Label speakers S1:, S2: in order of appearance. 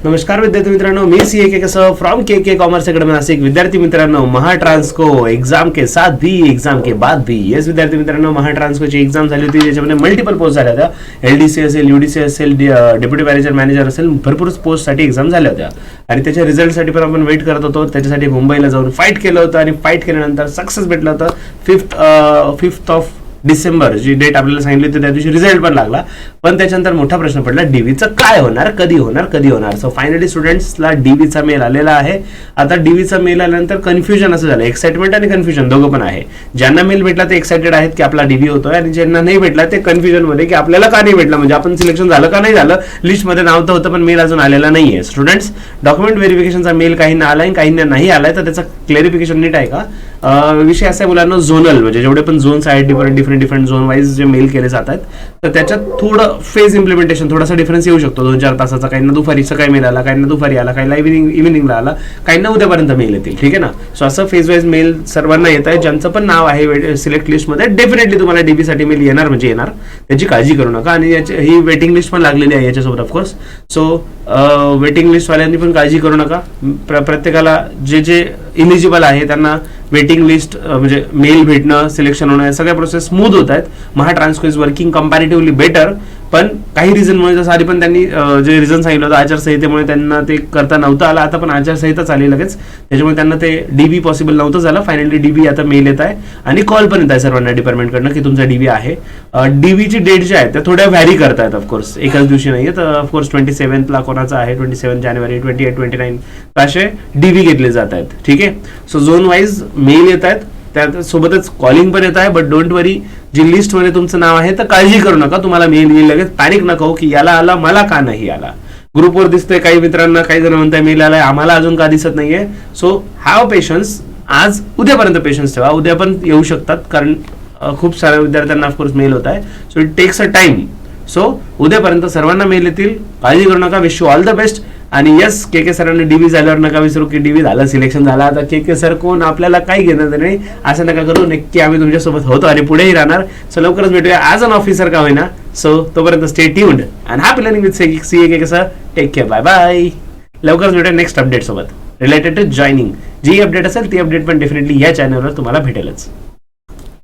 S1: नमस्कार विद्यार्थी मित्रांनो, मी CA कसं from KK commerce academy Nashik. विद्यार्थी मित्रांनो, महाट्रांसको एग्जाम के साथ भी एग्जाम के बाद भी, येस विद्यार्थी मित्रांनो, महाट्रांसकोची एक्झाम झाली होती, ज्याच्यामध्ये मल्टिपल पोस्ट झाल्या होत्या. LDC असेल, UDC असेल, डेप्युटी मॅनेजर असेल, भरपूर पोस्टसाठी एक्झाम झाल्या होत्या आणि त्याच्या रिझल्टसाठी पण आपण वेट करत होतो. त्याच्यासाठी मुंबईला जाऊन फाईट केलं होतं आणि फाईट केल्यानंतर सक्सेस भेटलं होतं. 5th of December G date आपल्याला सांगितली होती त्या दिवशी रिझल्ट पण लागला. पण त्याच्यानंतर मोठा प्रश्न पडला, डीव्हीचं काय होणार, कधी होणार. सो फायनली स्टुडंट्सला डीव्हीचा मेल आलेला आहे. आता डीव्हीचा मेल आल्यानंतर कन्फ्युजन असं झालं, एक्साइटमेंट आणि कन्फ्युजन दोघं पण आहे. ज्यांना मेल भेटला ते एक्साइटेड आहेत की आपला डीव्ही होतोय, आणि ज्यांना नाही भेटला ते कन्फ्युजन मध्ये की आपल्याला का नाही भेटला, म्हणजे आपण सिलेक्शन झालं का नाही झालं. लिस्टमध्ये नाव तर होतं पण मेल अजून आलेला नाहीये. स्टुडंट्स, डॉक्युमेंट व्हेरिफिकेशनचा मेल काहींना आलाय, काहींना नाही आलाय, तर त्याचं क्लॅरिफिकेशन नीट आहे का. विषय असा आहे मुलांना, झोनल म्हणजे जेवढे पण झोन्स आहेत, डिफरंट झोन वाईज जे मेल केले जात आहेत, तर त्याच्यात थोडं फेज इम्प्लिमेंटेशन थोडासा डिफरन्स येऊ शकतो. 2-4 तासाचा, काहींना दुपारी सकाळी मेल आला, काहींना दुपारी आला, काहींना इव्हिनिंगला आला, काहींना उद्यापर्यंत मेल येतील. ठीक आहे ना. सो असं फेज वाईज मेल सर्वांना येत आहे. ज्यांचं पण नाव आहे सिलेक्ट लिस्टमध्ये, डेफिनेटली तुम्हाला डीबी साठी मेल येणार म्हणजे येणार, त्याची काळजी करू नका. आणि ही वेटिंग लिस्ट पण लागलेली आहे याच्यासोबत ऑफकोर्स. सो वेटिंग लिस्ट वाल्यांनी पण काळजी करू नका. प्रत्येकाला जे इलिजिबल आहे त्यांना वेटिंग लिस्ट म्हणजे मेल भेटणं, सिलेक्शन होणं, या सगळ्या प्रोसेस स्मूथ होत आहेत. महाट्रांसको इज वर्किंग कंपॅरेटिव्हली बेटर. पण काही रिझनमुळे, जसं आधी पण त्यांनी जे रिझन सांगितलं होतं आचारसंहितेमुळे त्यांना ते करता नव्हतं आलं. आता पण आचारसंहिताच आली लगेच, त्याच्यामुळे त्यांना ते डीबी पॉसिबल नव्हतं झालं. फायनली डीबी आता मेल येत आहे आणि कॉल पण येत आहे सर्वांना डिपार्टमेंटकडनं की तुमचा डीबी आहे. डीबीची डेट ज्या आहेत त्या थोड्या व्हॅरी करतायत ऑफकोर्स, एकाच दिवशी नाही. तर ऑफकोर्स 27ला कोणाचा आहे, 27 जानेवारी, 28, 29 असे डीबी घेतले जात आहेत. ठीक आहे. सो झोन वाईज मेल येत आहेत, त्यासोबतच कॉलिंग पण येत आहे. But don't worry, G list मध्ये तुमचं नाव आहे तर काळजी करू नका, तुम्हाला मेल येईल लगेच. पॅनिक नका हो की याला आला, मला का नाही आला. ग्रुपवर दिसतंय काही मित्रांना, काही जण म्हणताय मेल आलाय, आम्हाला अजून का दिसत नाहीये. So have patience. आज उद्यापर्यंत पेशन्स ठेवा, उद्या पण येऊ शकतात, कारण खूप साऱ्या विद्यार्थ्यांना ऑफकोर्स मेल होत आहे. So it takes a time. So उद्यापर्यंत सर्वांना मेल येतील, काळजी करू नका. Wish you all the best. आणि यस, KK सरांनी डीव्ही झाल्यावर नका विसरू की डीव्ही झालं, सिलेक्शन झालं. आता KK सर कोण, आपल्याला काही घेणं नाही, असं नका करू. नक्की आम्ही तुमच्यासोबत होतो आणि पुढेही राहणार. सो लवकरच भेटूया ॲज अन ऑफिसर का होईना. सो तोपर्यंत stay tuned and happy learning with CA KK sir. Take care, bye bye. लवकरच भेटूया नेक्स्ट अपडेट सोबत रिलेटेड टू जॉईनिंग. जी अपडेट असेल ती अपडेट पण डेफिनेटली या चॅनलवर तुम्हाला भेटेलच.